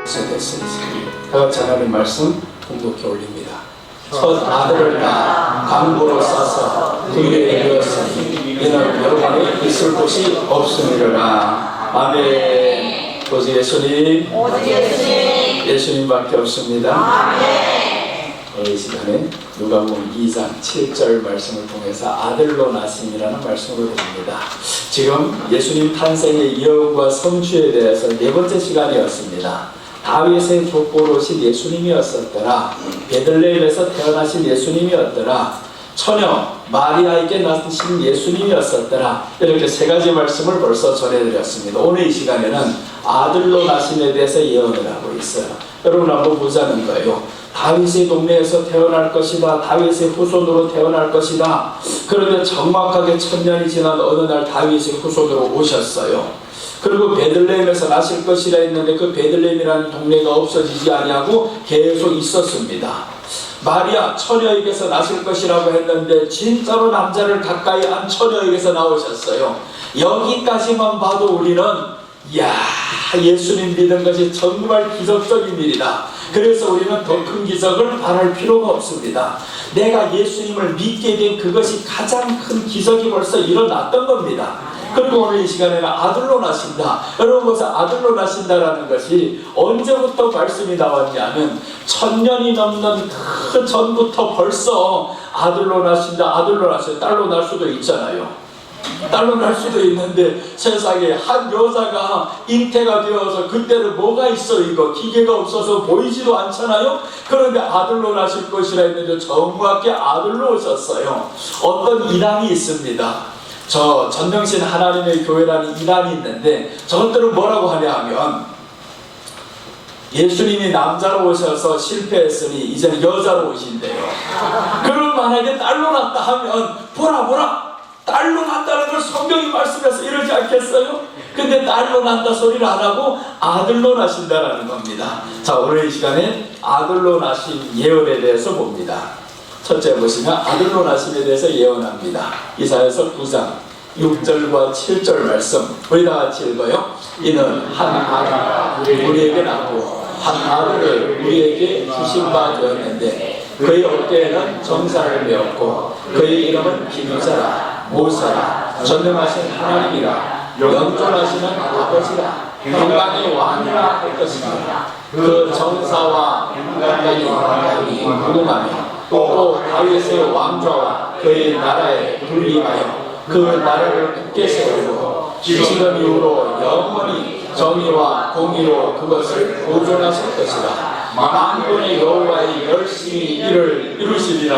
됐으니 다 같이 하나님 말씀 공독해 올립니다. 첫 아들을 낳아 강보로 싸서 그에게 이르렀으니 이는 여러분이 있을 곳이 없음이로라. 아멘. 오직 예수님, 예수님밖에 없습니다. 이 시간에 누가복음 2장 7절 말씀을 통해서 아들로 나심이라는 말씀으로 드립니다. 지금 예수님 탄생의 여운과 성취에 대해서 네 번째 시간이었습니다. 다윗의 족보로신 예수님이었었더라. 베들레헴에서 태어나신 예수님이었더라. 처녀 마리아에게 나신 예수님이었었더라. 이렇게 세 가지 말씀을 벌써 전해드렸습니다. 오늘 이 시간에는 아들로 나심에 대해서 예언을 하고 있어요. 여러분 한번 보자는 거예요. 다윗의 동네에서 태어날 것이다. 다윗의 후손으로 태어날 것이다. 그런데 정확하게 1000년이 지난 어느 날 다윗의 후손으로 오셨어요. 그리고 베들레헴에서 나실 것이라 했는데 그 베들레헴이라는 동네가 없어지지 아니하고 계속 있었습니다. 마리아 처녀에게서 나실 것이라고 했는데 진짜로 남자를 가까이 한 처녀에게서 나오셨어요. 여기까지만 봐도 우리는 이야, 예수님 믿은 것이 정말 기적적인 일이다. 그래서 우리는 더 큰 기적을 바랄 필요가 없습니다. 내가 예수님을 믿게 된 그것이 가장 큰 기적이 벌써 일어났던 겁니다. 그리고 오늘 이 시간에는 아들로 나신다. 여러분 보세요. 아들로 나신다라는 것이 언제부터 말씀이 나왔냐면 1000년이 넘는 그 전부터 벌써 아들로 나신다, 아들로 나신다. 딸로 날 수도 있잖아요. 딸로 날 수도 있는데 세상에 한 여자가 잉태가 되어서 그때는 뭐가 있어, 이거 기계가 없어서 보이지도 않잖아요. 그런데 아들로 나실 것이라 했는데 정확히 아들로 오셨어요. 어떤 이단이 있습니다. 저 전명신 하나님의 교회라는 이단이 있는데 저것들은 뭐라고 하냐 하면 예수님이 남자로 오셔서 실패했으니 이제는 여자로 오신대요. 그럼 만약에 딸로 났다 하면 보라 딸로 난다는 걸 성경이 말씀해서 이러지 않겠어요? 근데 딸로 난다 소리를 안 하고 아들로 나신다라는 겁니다. 자, 오늘 이 시간에 아들로 나신 예언에 대해서 봅니다. 첫째 보시면 아들로 나심에 대해서 예언합니다. 이사야서 9장 6절과 7절 말씀 우리 다 같이 읽어요. 이는 한 아들을 우리에게 낳고 한 아들을 우리에게 주신 바 되었는데 그의 어깨에는 정사를 메었고 그의 이름은 기묘자라 모사라 전능하신 하나님이라 영존하시는 아버지라 평강의 왕이라 할 것이니라. 그 정사와 평강이 무궁하며 또 다윗의 왕좌와 그의 나라에 불리하여 그 나라를 굳게 세우고 지금 이후로 영원히 정의와 공의로 그것을 보존하실 것이라. 만군의 여호와의 열심히 이를 이루시리라.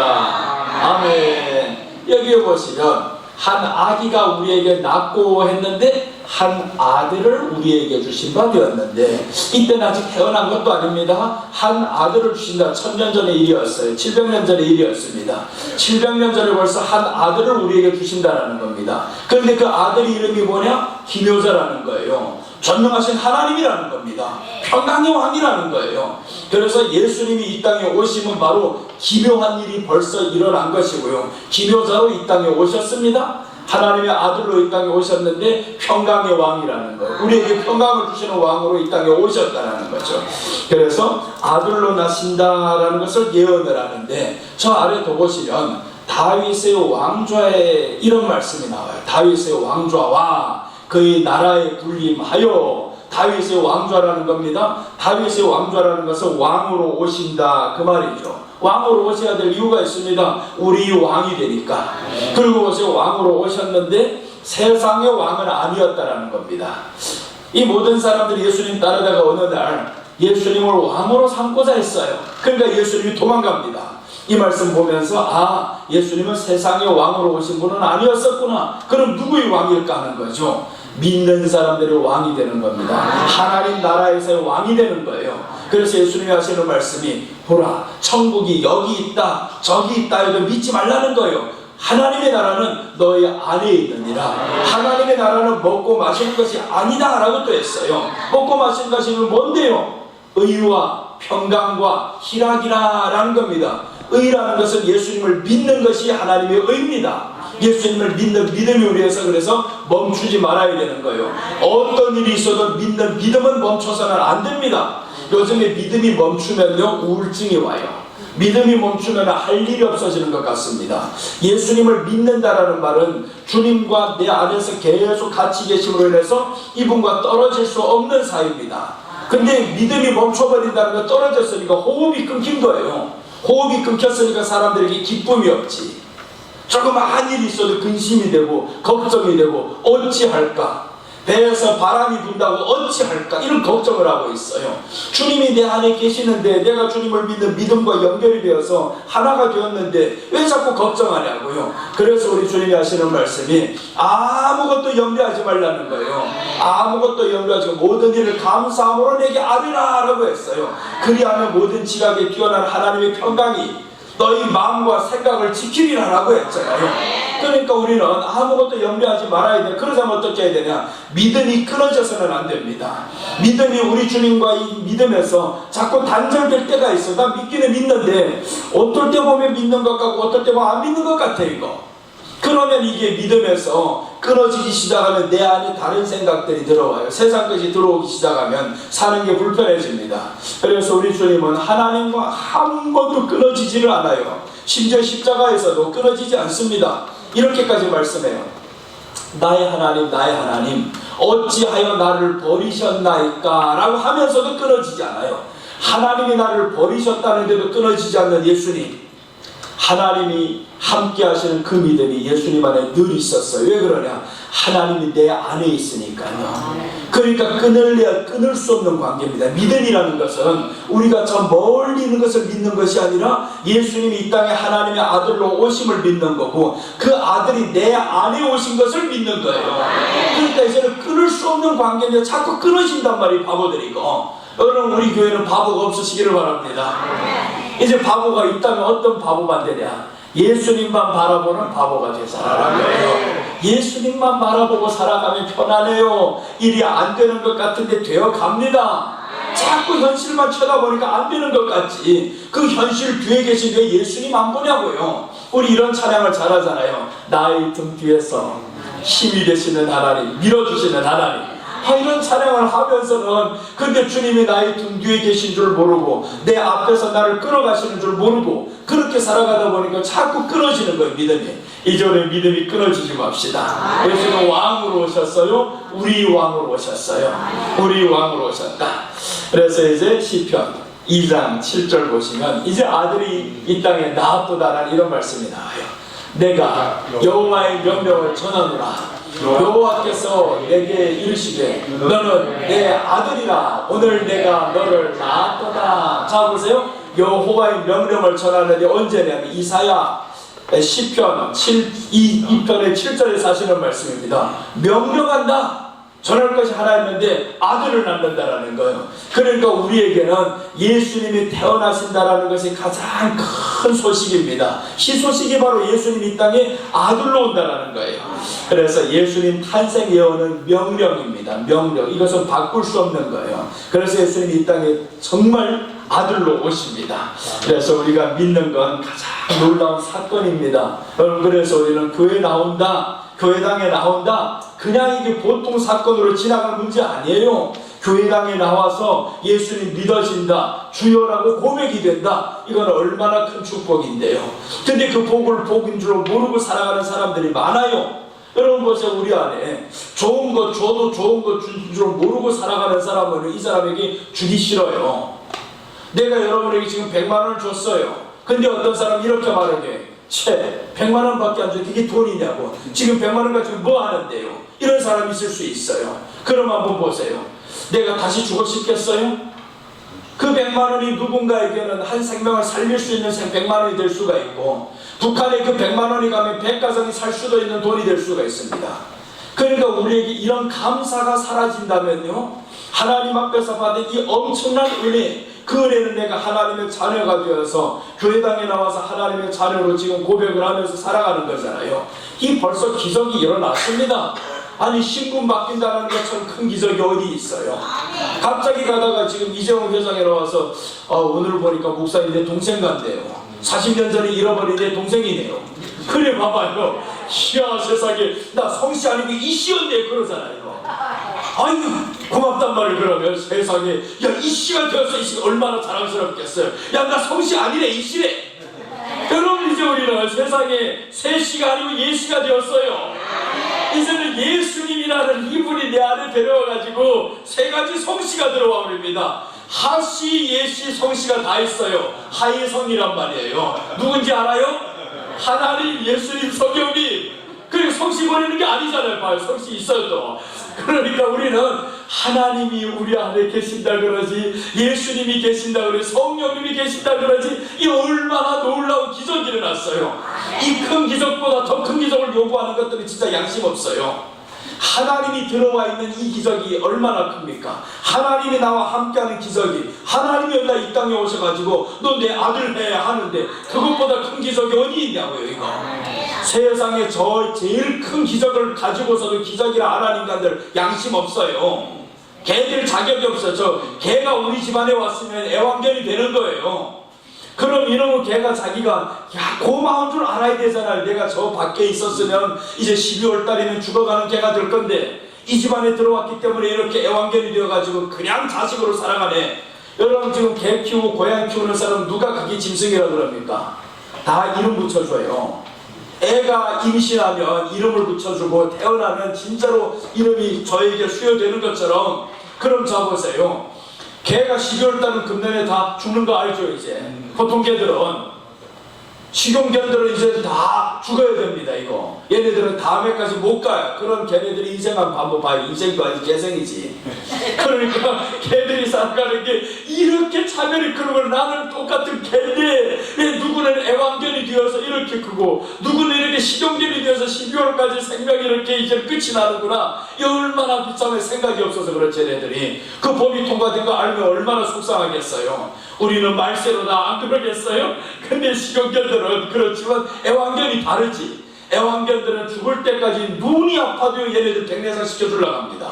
아멘. 여기 보시면 한 아기가 우리에게 낳고 했는데 한 아들을 우리에게 주신 바 되었는데 이때는 아직 태어난 것도 아닙니다. 한 아들을 주신다. 1000년 전의 일이었어요. 700년 전의 일이었습니다. 700년 전에 벌써 한 아들을 우리에게 주신다라는 겁니다. 그런데 그 아들 이름이 뭐냐? 기묘자라는 거예요. 전능하신 하나님이라는 겁니다. 평강의 왕이라는 거예요. 그래서 예수님이 이 땅에 오시면 바로 기묘한 일이 벌써 일어난 것이고요. 기묘자로 이 땅에 오셨습니다. 하나님의 아들로 이 땅에 오셨는데 평강의 왕이라는 거예요. 우리에게 평강을 주시는 왕으로 이 땅에 오셨다는 거죠. 그래서 아들로 나신다라는 것을 예언을 하는데 저 아래 더 보시면 다윗의 왕좌에 이런 말씀이 나와요. 다윗의 왕좌와 그의 나라에 군림하여. 다윗의 왕좌라는 겁니다. 다윗의 왕좌라는 것은 왕으로 오신다 그 말이죠. 왕으로 오셔야 될 이유가 있습니다. 우리 왕이 되니까. 그리고 보세요. 왕으로 오셨는데 세상의 왕은 아니었다라는 겁니다. 이 모든 사람들이 예수님 따르다가 어느 날 예수님을 왕으로 삼고자 했어요. 그러니까 예수님이 도망갑니다. 이 말씀 보면서 예수님은 세상의 왕으로 오신 분은 아니었었구나. 그럼 누구의 왕일까 하는 거죠. 믿는 사람들이 왕이 되는 겁니다. 하나님 나라에서의 왕이 되는 거예요. 그래서 예수님이 하시는 말씀이 보라 천국이 여기 있다 저기 있다 해도 믿지 말라는 거예요. 하나님의 나라는 너희 안에 있느니라. 하나님의 나라는 먹고 마시는 것이 아니다 라고 또 했어요. 먹고 마시는 것이 뭔데요? 의와 평강과 희락이라 라는 겁니다. 의라는 것은 예수님을 믿는 것이 하나님의 의입니다. 예수님을 믿는 믿음이 우리에서 그래서 멈추지 말아야 되는 거예요. 어떤 일이 있어도 믿는 믿음은 멈춰서는 안 됩니다. 요즘에 믿음이 멈추면요 우울증이 와요. 믿음이 멈추면 할 일이 없어지는 것 같습니다. 예수님을 믿는다라는 말은 주님과 내 안에서 계속 같이 계심으로 인해서 이분과 떨어질 수 없는 사이입니다. 근데 믿음이 멈춰버린다는 건 떨어졌으니까 호흡이 끊긴 거예요. 호흡이 끊겼으니까 사람들에게 기쁨이 없지. 조그마한 일이 있어도 근심이 되고 걱정이 되고 어찌할까, 배에서 바람이 분다고 어찌할까, 이런 걱정을 하고 있어요. 주님이 내 안에 계시는데, 내가 주님을 믿는 믿음과 연결이 되어서 하나가 되었는데 왜 자꾸 걱정하냐고요. 그래서 우리 주님이 하시는 말씀이 아무것도 염려하지 말라는 거예요. 아무것도 염려하지 말고 모든 일을 감사함으로 내게 아뢰라 라고 했어요. 그리하면 모든 지각에 뛰어난 하나님의 평강이 너희 마음과 생각을 지키리라 라고 했잖아요. 그러니까 우리는 아무것도 염려하지 말아야 돼. 그러자면 어떻게 해야 되냐, 믿음이 끊어져서는 안 됩니다. 믿음이 우리 주님과 이 믿음에서 자꾸 단절될 때가 있어. 난 믿기는 믿는데 어떨 때 보면 믿는 것 같고 어떨 때 보면 안 믿는 것 같아. 이거 그러면 이게 믿음에서 끊어지기 시작하면 내 안에 다른 생각들이 들어와요. 세상 것이 들어오기 시작하면 사는 게 불편해집니다. 그래서 우리 주님은 하나님과 한 번도 끊어지지를 않아요. 심지어 십자가에서도 끊어지지 않습니다. 이렇게까지 말씀해요. 나의 하나님, 나의 하나님, 어찌하여 나를 버리셨나이까 라고 하면서도 끊어지지 않아요. 하나님이 나를 버리셨다는데도 끊어지지 않는 예수님, 하나님이 함께 하시는 그 믿음이 예수님 안에 늘 있었어요. 왜 그러냐, 하나님이 내 안에 있으니까요. 그러니까 끊을 수 없는 관계입니다. 믿음이라는 것은 우리가 저 멀리 있는 것을 믿는 것이 아니라 예수님이 이 땅에 하나님의 아들로 오심을 믿는 거고, 그 아들이 내 안에 오신 것을 믿는 거예요. 그러니까 이제는 끊을 수 없는 관계인데 자꾸 끊어진단 말이에요, 바보들이고. 여러분, 우리 교회는 바보가 없으시기를 바랍니다. 이제 바보가 있다면 어떤 바보만 되냐, 예수님만 바라보는 바보가 되어 살아가는 거예요. 예수님만 바라보고 살아가면 편안해요. 일이 안 되는 것 같은데 되어 갑니다. 자꾸 현실만 쳐다보니까 안 되는 것 같지. 그 현실 뒤에 계신 왜 예수님 안 보냐고요. 우리 이런 찬양을 잘하잖아요. 나의 등 뒤에서 힘이 되시는 하나님, 밀어주시는 하나님. 이런 찬양을 하면서는 근데 주님이 나의 등 뒤에 계신 줄 모르고 내 앞에서 나를 끌어가시는 줄 모르고 그렇게 살아가다 보니까 자꾸 끊어지는 거예요. 믿음이. 이전에 믿음이 끊어지지 맙시다. 예수는 왕으로 오셨어요. 우리 왕으로 오셨어요. 우리 왕으로 오셨다. 그래서 이제 시편 2장 7절 보시면 이제 아들이 이 땅에 나왔도다라는 이런 말씀이 나와요. 내가 여호와의 명령을 전하노라. 여호와께서 내게 이르시되 너는 내 아들이라. 오늘 내가 너를 낳았도다. 자 보세요. 여호와의 명령을 전하는데 언제냐면 이사야 시편 2편의 7절에 사시는 말씀입니다. 명령한다. 전할 것이 하나 있는데 아들을 낳는다라는 거예요. 그러니까 우리에게는 예수님이 태어나신다라는 것이 가장 큰 소식입니다. 희소식이 바로 예수님이 이 땅에 아들로 온다라는 거예요. 그래서 예수님 탄생 예언은 명령입니다. 명령. 이것은 바꿀 수 없는 거예요. 그래서 예수님이 이 땅에 정말 아들로 오십니다. 그래서 우리가 믿는 건 가장 놀라운 사건입니다. 여러분, 그래서 우리는 교회 나온다, 교회당에 나온다, 그냥 이게 보통 사건으로 지나갈 문제 아니에요. 교회당에 나와서 예수님 믿어진다, 주여라고 고백이 된다, 이건 얼마나 큰 축복인데요. 근데 그 복인 줄 모르고 살아가는 사람들이 많아요. 여러분 보세요. 우리 안에 좋은 것 줘도 좋은 것 준 줄 모르고 살아가는 사람은 이 사람에게 주기 싫어요. 내가 여러분에게 지금 100만 원을 줬어요. 근데 어떤 사람이 이렇게 말하게, 채 100만 원밖에 안 줘. 그게 돈이냐고. 지금 100만 원 가지고 뭐 하는데요? 이런 사람이 있을 수 있어요. 그럼 한번 보세요. 내가 다시 주고 싶겠어요? 그 100만 원이 누군가에게는 한 생명을 살릴 수 있는 100만 원이 될 수가 있고, 북한에 그 100만 원이 가면 100가정이 살 수도 있는 돈이 될 수가 있습니다. 그러니까 우리에게 이런 감사가 사라진다면요, 하나님 앞에서 받은 이 엄청난 은혜, 그 은혜는 내가 하나님의 자녀가 되어서 교회당에 나와서 하나님의 자녀로 지금 고백을 하면서 살아가는 거잖아요. 이 벌써 기적이 일어났습니다. 아니, 신분 바뀐다는 것처럼 큰 기적이 어디 있어요? 갑자기 가다가 지금 이재용 회장에 나와서 오늘 보니까 목사님 내 동생 같네요. 40년 전에 잃어버린 내 동생이네요. 그래 봐봐요. 이야 세상에, 나 성씨 아니고 이씨였네 그러잖아요. 아유 고맙단 말이에요. 그러면 세상에 야 이 시간 되었어. 이 시간 얼마나 자랑스럽겠어요. 야 나 성씨 아니래 이씨래. 여러분 이제 우리는 세상에 세씨가 아니고 예씨가 되었어요. 이제는 예수님이라는 이분이 내 안에 데려와가지고 세 가지 성씨가 들어와 버립니다. 하씨, 예씨, 성씨가 다 있어요. 하예성이란 말이에요. 누군지 알아요? 하나님, 예수님, 성령님. 그리고 성씨 버리는 게 아니잖아요. 봐요. 성씨 있어도. 그러니까 우리는 하나님이 우리 안에 계신다 그러지, 예수님이 계신다 그러지, 성령님이 계신다 그러지, 이 얼마나 놀라운 기적이 일어났어요. 이 큰 기적보다 더 큰 기적을 요구하는 것들은 진짜 양심 없어요. 하나님이 들어와 있는 이 기적이 얼마나 큽니까? 하나님이 나와 함께하는 기적이, 하나님이 여기다 이 땅에 오셔가지고 너 내 아들 해 하는데 그것보다 큰 기적이 어디 있냐고요. 이거 세상에 저 제일 큰 기적을 가지고서도 기적이라 하나님과들 양심 없어요. 걔들 자격이 없어. 저 걔가 우리 집안에 왔으면 애완견이 되는 거예요. 그럼 이놈은 걔가 자기가 고마운 줄 알아야 되잖아요. 내가 저 밖에 있었으면 이제 12월 달이면 죽어가는 걔가 될 건데 이 집안에 들어왔기 때문에 이렇게 애완견이 되어가지고 그냥 자식으로 살아가네. 여러분 지금 개 키우고 고양이 키우는 사람 누가 그게 짐승이라 그럽니까? 다 이름 붙여줘요. 애가 임신하면 이름을 붙여주고 태어나면 진짜로 이름이 저에게 수여되는 것처럼. 그럼 잡으세요. 개가 12월 달은 금년에 다 죽는 거 알죠? 이제 보통 개들은, 식용견들은 이제 다 죽어야 됩니다. 이거 얘네들은 다음에까지 못 가요. 그런 걔네들이 인생한 한번 봐요. 인생도 아직 개생이지. 그러니까 개들이 살아가는 게 이렇게 차별이 크는 걸, 나는 똑같은 개인데 왜 누구는 애완견이 되어서 이렇게 크고 누구는 이렇게 식용견이 되어서 12월까지 생명이 이렇게 이제 끝이 나는구나. 이 얼마나 비참해. 생각이 없어서 그렇지. 얘네들이 그 법이 통과된 거 알면 얼마나 속상하겠어요. 우리는 말세로다 안 그러겠어요? 근데 식용견들은 그렇지만 애완견이 다르지. 애완견들은 죽을 때까지 눈이 아파도 얘네들 백내장 시켜주려고 합니다.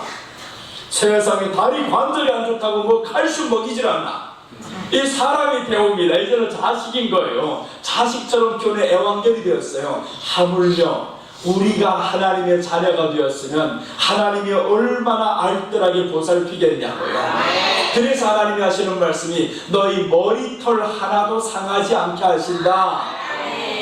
세상에 다리 관절이 안 좋다고 뭐 칼슘 먹이질 않나. 이 사람이 배웁니다. 이제는 자식인 거예요. 자식처럼 키우는 애완견이 되었어요. 하물며 우리가 하나님의 자녀가 되었으면 하나님이 얼마나 알뜰하게 보살피겠냐고요. 그래서 하나님이 하시는 말씀이 너희 머리털 하나도 상하지 않게 하신다.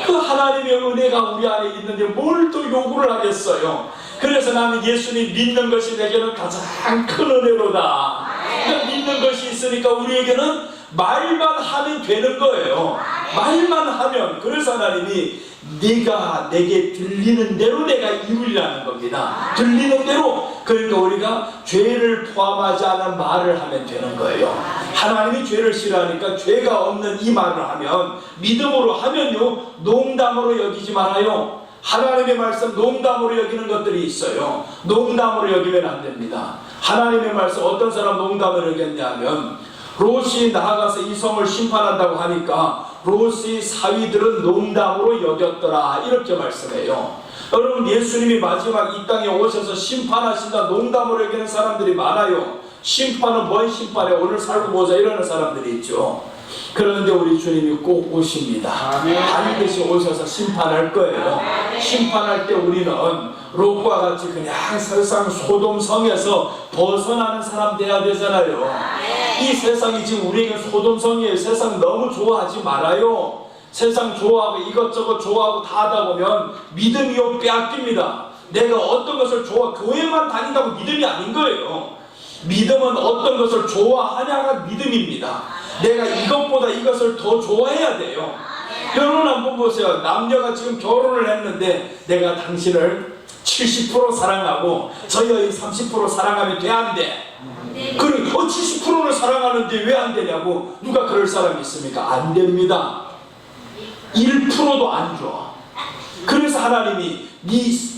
그 하나님의 은혜가 우리 안에 있는데 뭘 또 요구를 하겠어요. 그래서 나는 예수님 믿는 것이 내게는 가장 큰 은혜로다. 그러니까 믿는 것이 있으니까 우리에게는 말만 하면 되는 거예요. 말만 하면. 그래서 하나님이 네가 내게 들리는 대로 내가 이루리라는 겁니다. 들리는 대로. 그러니까 우리가 죄를 포함하지 않은 말을 하면 되는 거예요. 하나님이 죄를 싫어하니까 죄가 없는 이 말을 하면, 믿음으로 하면요 농담으로 여기지 말아요. 하나님의 말씀 농담으로 여기는 것들이 있어요. 농담으로 여기면 안 됩니다. 하나님의 말씀 어떤 사람 농담으로 여겼냐면, 롯이 나아가서 이 성을 심판한다고 하니까 롯의 사위들은 농담으로 여겼더라 이렇게 말씀해요. 여러분 예수님이 마지막 이 땅에 오셔서 심판하신다 농담으로 여기는 사람들이 많아요. 심판은 뭔 심판이야, 오늘 살고 보자 이러는 사람들이 있죠. 그런데 우리 주님이 꼭 오십니다. 반드시 오셔서 심판할 거예요. 심판할 때 우리는 롯과 같이 그냥 세상 소돔성에서 벗어나는 사람 돼야 되잖아요. 이 세상이 지금 우리에게 소돔성이에요. 세상 너무 좋아하지 말아요. 세상 좋아하고 이것저것 좋아하고 다 하다 보면 믿음이 빼앗깁니다. 내가 어떤 것을 교회만 다닌다고 믿음이 아닌 거예요. 믿음은 어떤 것을 좋아하냐가 믿음입니다. 내가 이것보다 이것을 더 좋아해야 돼요. 여러분 한번 보세요. 남녀가 지금 결혼을 했는데 내가 당신을 70% 사랑하고 저 여인 30% 사랑하면 돼, 안 돼? 그래, 70%를 사랑하는데 왜 안 되냐고. 누가 그럴 사람이 있습니까? 안 됩니다. 1%도 안 줘. 그래서 하나님이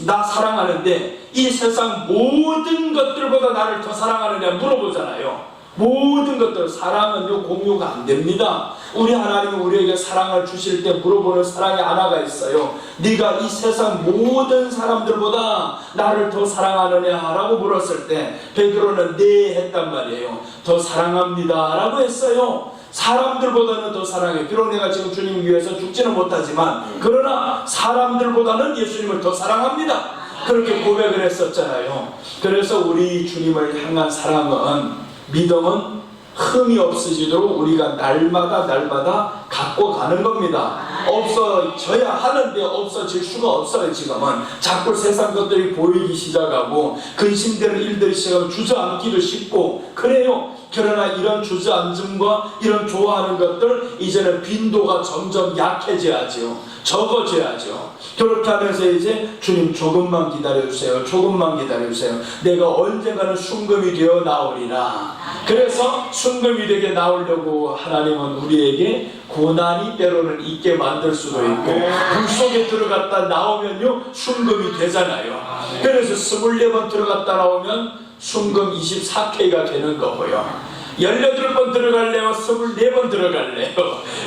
나 사랑하는데 이 세상 모든 것들보다 나를 더 사랑하느냐 물어보잖아요. 모든 것들. 사랑은요 공유가 안 됩니다. 우리 하나님이 우리에게 사랑을 주실 때 물어보는 사랑이 하나가 있어요. 네가 이 세상 모든 사람들보다 나를 더 사랑하느냐 라고 물었을 때 베드로는 네 했단 말이에요. 더 사랑합니다 라고 했어요. 사람들보다는 더 사랑해. 비록 내가 지금 주님 위해서 죽지는 못하지만 그러나 사람들보다는 예수님을 더 사랑합니다. 그렇게 고백을 했었잖아요. 그래서 우리 주님을 향한 사랑은, 믿음은 흠이 없어지도록 우리가 날마다 갖고 가는 겁니다. 없어져야 하는데 없어질 수가 없어요. 지금은 자꾸 세상 것들이 보이기 시작하고 근심되는 일들이 시작하면 주저앉기도 쉽고 그래요. 그러나 이런 주저앉음과 이런 좋아하는 것들 이제는 빈도가 점점 약해져야죠. 적어져야죠. 그렇게 하면서 이제 주님 조금만 기다려주세요. 조금만 기다려주세요. 내가 언젠가는 순금이 되어 나오리라. 그래서 순금이 되게 나오려고 하나님은 우리에게 고난이 때로는 있게 만들 수도 있고 불 속에 들어갔다 나오면요 순금이 되잖아요. 그래서 24번 들어갔다 나오면 순금 24K가 되는 거고요. 18번 들어갈래요? 24번 들어갈래요?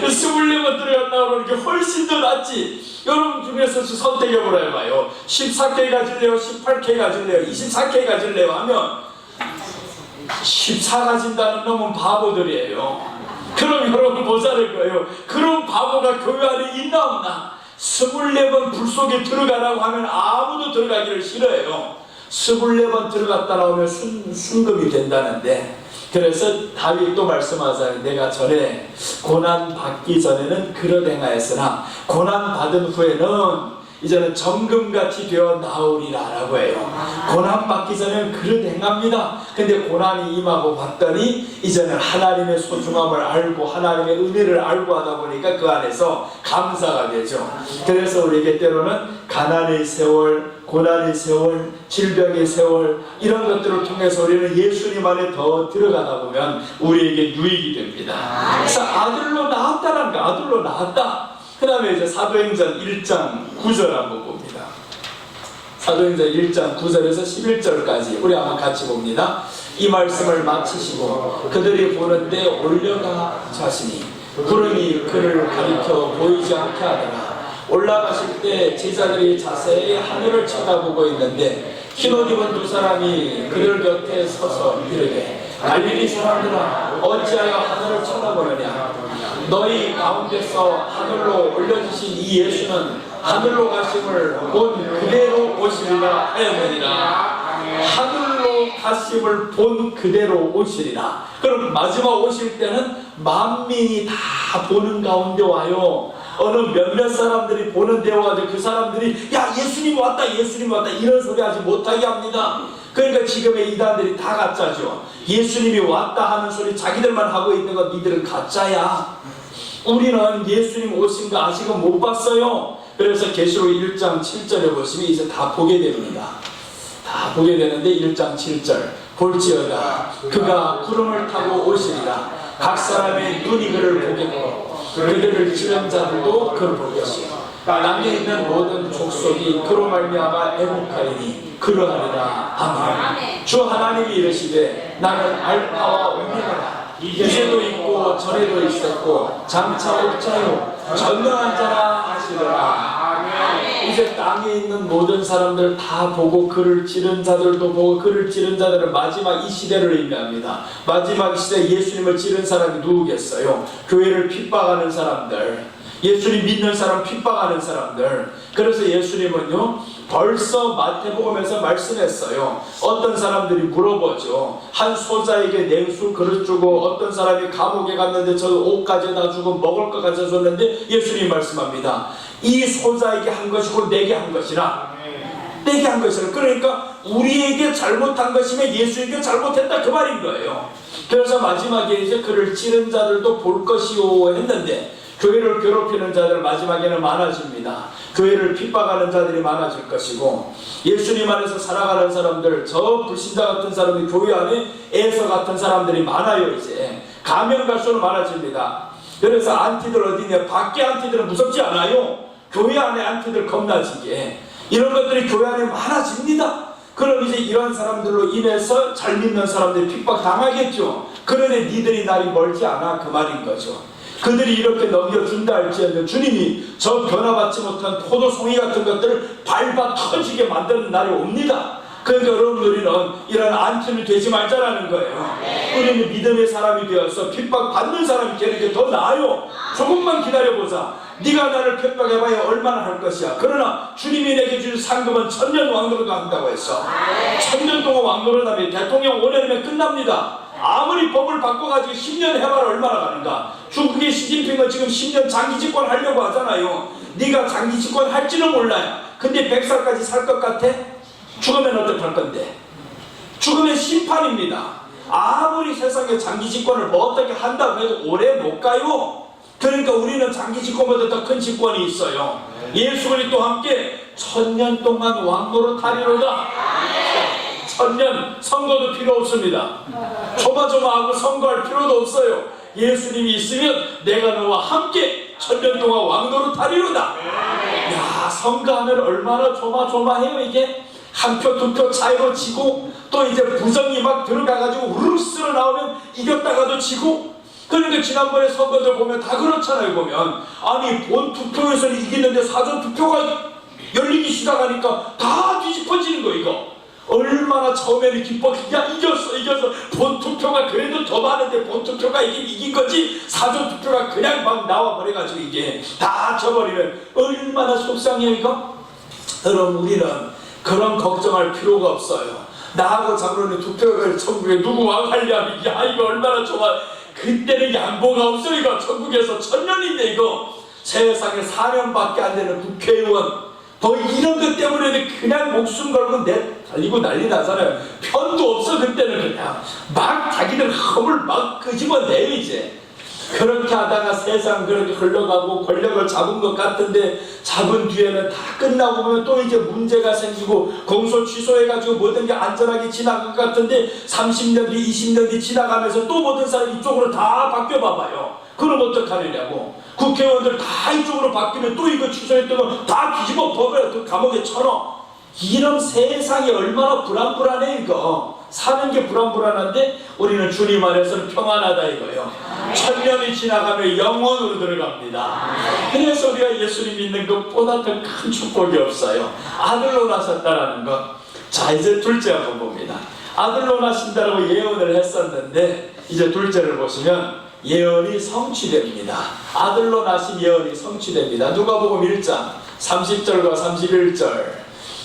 24번 들어갔다 나오면 이게 훨씬 더 낫지. 여러분 중에서 선택해보라 해봐요. 14K 가질래요? 18K 가질래요? 24K 가질래요? 하면 14 가진다는 놈은 바보들이에요. 그럼 여러분 모자랄 거예요. 그런 바보가 교회 안에 있나 없나? 24번 불 속에 들어가라고 하면 아무도 들어가기를 싫어해요. 24번 들어갔다 나오면 순금이 된다는데, 그래서 다윗도 말씀하잖아요. 내가 전에 고난 받기 전에는 그릇 행하였으나 고난 받은 후에는 이제는 정금같이 되어 나오리라 라고 해요. 고난 받기 전에는 그릇 행합니다. 근데 고난이 임하고 봤더니 이제는 하나님의 소중함을 알고 하나님의 은혜를 알고 하다 보니까 그 안에서 감사가 되죠. 그래서 우리에게 때로는 가난의 세월, 고난의 세월, 질병의 세월, 이런 것들을 통해서 우리는 예수님 안에 더 들어가다 보면 우리에게 유익이 됩니다. 그래서 아들로 나왔다는 거, 아들로 나왔다. 그 다음에 이제 사도행전 1장 9절 한번 봅니다. 사도행전 1장 9절에서 11절까지 우리 한번 같이 봅니다. 이 말씀을 마치시고 그들이 보는데 올려가 자시니 구름이 그를 가리켜 보이지 않게 하더라. 올라가실 때 제자들이 자세히 하늘을 쳐다보고 있는데 흰옷 입은 두 사람이 그들 곁에 서서 이르되 갈릴리 사람들아 어찌하여 하늘을 쳐다보느냐. 너희 가운데서 하늘로 올려주신 이 예수는 하늘로 가심을 본 그대로 오시리라 하였느니라. 하늘로 가심을 본 그대로 오시리라. 그럼 마지막 오실 때는 만민이 다 보는 가운데 와요. 어느 몇몇 사람들이 보는 데 와가지고 그 사람들이 야 예수님 왔다 예수님 왔다 이런 소리 하지 못하게 합니다. 그러니까 지금의 이단들이 다 가짜죠. 예수님이 왔다 하는 소리 자기들만 하고 있는 건 니들은 가짜야. 우리는 예수님 오신 거 아직은 못 봤어요. 그래서 계시록 1장 7절에 보시면 이제 다 보게 됩니다. 다 보게 되는데 1장 7절 볼지어다 그가 구름을 타고 오시리라. 각 사람의 눈이 그를 보겠고 그들을 찌른 자들도 그를 볼 것이요 땅에 있는 모든 족속이 그로 말미암아 애국하리니 그러하리라. 아멘. 주 하나님이 이르시되 나는 알파와 오메가다. 이제도 있고 전에도 있었고 장차 올 자요 전능한 자라 하시더라. 이제 땅에 있는 모든 사람들 다 보고 그를 찌른 자들도 보고 그를 찌른 자들은 마지막 이 시대를 의미합니다. 마지막 시대에 예수님을 찌른 사람이 누구겠어요? 교회를 핍박하는 사람들, 예수님 믿는 사람 핍박하는 사람들. 그래서 예수님은요 벌써 마태복음에서 말씀했어요. 어떤 사람들이 물어보죠. 한 소자에게 냉수 그릇 주고 어떤 사람이 감옥에 갔는데 저 옷 가져다 주고 먹을 거 가져줬는데 예수님 말씀합니다. 이 소자에게 한 것이고 내게 한 것이라. 내게 한 것이라. 그러니까 우리에게 잘못한 것이면 예수에게 잘못했다 그 말인 거예요. 그래서 마지막에 이제 그를 찌른 자들도 볼 것이요 했는데 교회를 괴롭히는 자들 마지막에는 많아집니다. 교회를 핍박하는 자들이 많아질 것이고 예수님 안에서 살아가는 사람들, 저 불신자 같은 사람이 교회 안에 에서 같은 사람들이 많아요. 이제 가면 갈수록 많아집니다. 그래서 안티들 어디냐? 밖에 안티들은 무섭지 않아요. 교회 안에 안티들 겁나지게 이런 것들이 교회 안에 많아집니다. 그럼 이제 이런 사람들로 인해서 잘 믿는 사람들이 핍박당하겠죠. 그런데 니들이 날이 멀지 않아 그 말인 거죠. 그들이 이렇게 넘겨준다 할지언정 주님이 저 변화받지 못한 포도송이 같은 것들을 밟아 터지게 만드는 날이 옵니다. 그러니까 여러분 우리는 이런 안티는 되지 말자라는 거예요. 우리는 믿음의 사람이 되어서 핍박받는 사람이 되는 게 더 나아요. 조금만 기다려보자. 네가 나를 핍박해봐야 얼마나 할 것이야. 그러나 주님이 내게 주신 상급은 천년 왕노릇도 한다고 했어. 천년 동안 왕노릇하면 대통령 5년이면 끝납니다. 아무리 법을 바꿔가지고 10년 해봐라 얼마나 가는가. 중국의 시진핑은 지금 10년 장기 집권 하려고 하잖아요. 네가 장기 집권 할지는 몰라요. 근데 100살까지 살 것 같아? 죽으면 어떡할 건데? 죽으면 심판입니다. 아무리 세상에 장기 집권을 뭐 어떻게 한다고 해도 오래 못 가요. 그러니까 우리는 장기 집권보다 더 큰 집권이 있어요. 예수 그리스도와 함께 천년 동안 왕노릇 하리로다. 천년 선거도 필요 없습니다. 조마조마하고 선거할 필요도 없어요. 예수님이 있으면 내가 너와 함께 천년 동안 왕노릇 하리로다. 야, 선거하면 얼마나 조마조마해요. 이게 한 표 두 표 차이로 지고 또 이제 부정이 막 들어가가지고 우르르 쓸어 나오면 이겼다가도 지고. 그러니까 지난번에 선거들 보면 다 그렇잖아요. 보면 아니 본 투표에서는 이기는데 사전 투표가 열리기 시작하니까 다 뒤집어지는 거. 이거 얼마나 처음에는 기뻐. 야 이겼어. 본 투표가 그래도 더 많은데 본 투표가 이긴 거지 사전 투표가 그냥 막 나와 버려가지고 이게 다 져버리면 얼마나 속상해요. 이거. 여러분 우리는 그런 걱정할 필요가 없어요. 나하고 장로님 투표를 천국에 누구 왕하려면 야 이거 얼마나 좋아. 그때는 양보가 없어. 이거 천국에서 천년인데 이거 세상에 4년밖에 안 되는 국회의원 뭐 이런 것 때문에 그냥 목숨 걸고 달리고 난리 나잖아요. 편도 없어. 그때는 그냥 막 자기들 험을 막 끄집어내요. 이제 그렇게 하다가 세상 그렇게 흘러가고 권력을 잡은 것 같은데 잡은 뒤에는 다 끝나고 보면 또 이제 문제가 생기고 공소 취소해가지고 모든 게 안전하게 지나갈 것 같은데 30년 뒤 20년 뒤 지나가면서 또 모든 사람이 이쪽으로 다 바뀌어 봐봐요. 그럼 어떡하느냐고. 국회의원들 다 이쪽으로 바뀌면 또 이거 취소했던 거 다 뒤집어 버려요. 그 감옥에 쳐넣어. 이런 세상이 얼마나 불안불안해. 이거 사는 게 불안불안한데 우리는 주님 안에서는 평안하다 이거예요. 천년이 지나가면 영원으로 들어갑니다. 그래서 우리가 예수님 믿는 것보다 더 큰 축복이 없어요. 아들로 나셨다라는 것. 자 이제 둘째 한번 봅니다. 아들로 나신다라고 예언을 했었는데 이제 둘째를 보시면 예언이 성취됩니다. 아들로 나신 예언이 성취됩니다. 누가복음 1장 30절과 31절.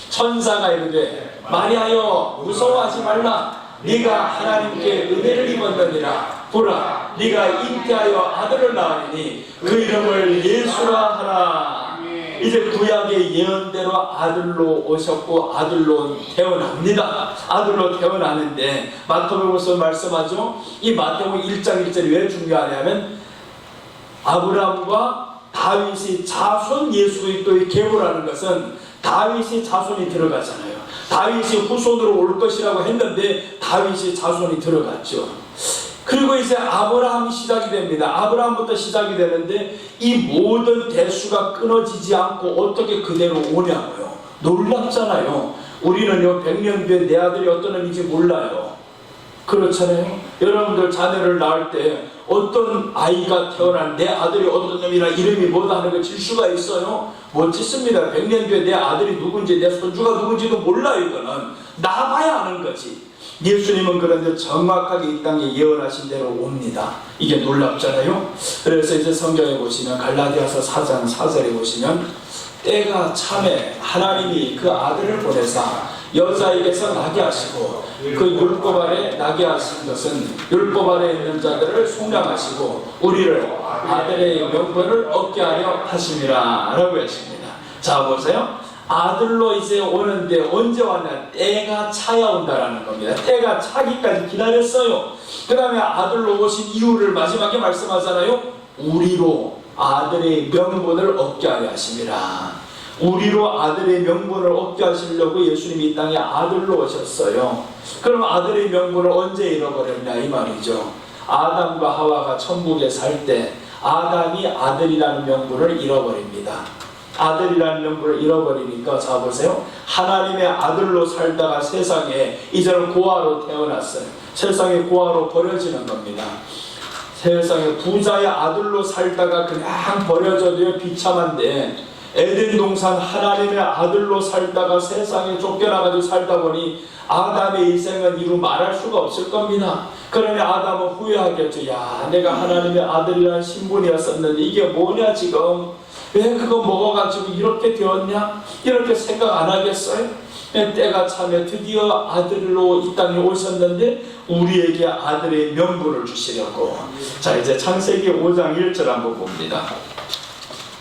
천사가 이르되 마리아여 무서워하지 말라. 네가 하나님께 은혜를 입었느니라. 보라 네가 잉태하여 아들을 낳으니 그 이름을 예수라 하라. 이제 구약의 예언대로 아들로 오셨고 아들로 태어납니다. 아들로 태어나는데 마태복음에서 말씀하죠. 이 마태복음 1장 1절이 왜 중요하냐면 아브라함과 다윗의 자손 예수 그리스도의 계보라는 것은 다윗의 자손이 들어가잖아요. 다윗이 후손으로 올 것이라고 했는데 다윗의 자손이 들어갔죠. 그리고 이제 아브라함이 시작이 됩니다. 아브라함부터 시작이 되는데 이 모든 대수가 끊어지지 않고 어떻게 그대로 오냐고요. 놀랍잖아요. 우리는요 100년 뒤에 내 아들이 어떤 놈인지 몰라요. 그렇잖아요. 여러분들 자녀를 낳을 때 어떤 아이가 태어난 내 아들이 어떤 놈이나 이름이 뭐다 하는 거 질 수가 있어요? 못 짓습니다. 100년 뒤에 내 아들이 누군지 내 손주가 누군지도 몰라요. 이거는 나봐야 아는 거지. 예수님은 그런데 정확하게 이 땅에 예언하신 대로 옵니다. 이게 놀랍잖아요. 그래서 이제 성경에 보시면 갈라디아서 4장 4절에 보시면 때가 참에 하나님이 그 아들을 보내사 여자에게서 나게 하시고 그 율법 아래 나게 하신 것은 율법 아래 있는 자들을 속량하시고 우리를 아들의 명분을 얻게 하려 하심이라 라고 했습니다. 자 보세요. 아들로 이제 오는데 언제 왔냐? 때가 차야 온다라는 겁니다. 때가 차기까지 기다렸어요. 그 다음에 아들로 오신 이유를 마지막에 말씀하잖아요. 우리로 아들의 명분을 얻게 하려 하심이라. 우리로 아들의 명분을 얻게 하시려고 예수님이 이 땅에 아들로 오셨어요. 그럼 아들의 명분을 언제 잃어버렸냐 이 말이죠. 아담과 하와가 천국에 살 때 아담이 아들이라는 명분을 잃어버립니다. 아들이라는 명분을 잃어버리니까 자 보세요. 하나님의 아들로 살다가 세상에 이제는 고아로 태어났어요. 세상에 고아로 버려지는 겁니다. 세상에 부자의 아들로 살다가 그냥 버려져도 비참한데 에덴 동산 하나님의 아들로 살다가 세상에 쫓겨나가지고 살다 보니 아담의 인생은 이루 말할 수가 없을 겁니다. 그러니 아담은 후회하겠죠. 야, 내가 하나님의 아들이라는 신분이었었는데 이게 뭐냐 지금. 왜 그거 먹어가지고 이렇게 되었냐? 이렇게 생각 안 하겠어요? 때가 차면 드디어 아들로 이 땅에 오셨는데 우리에게 아들의 명분을 주시려고. 자, 이제 창세기 5장 1절 한번 봅니다.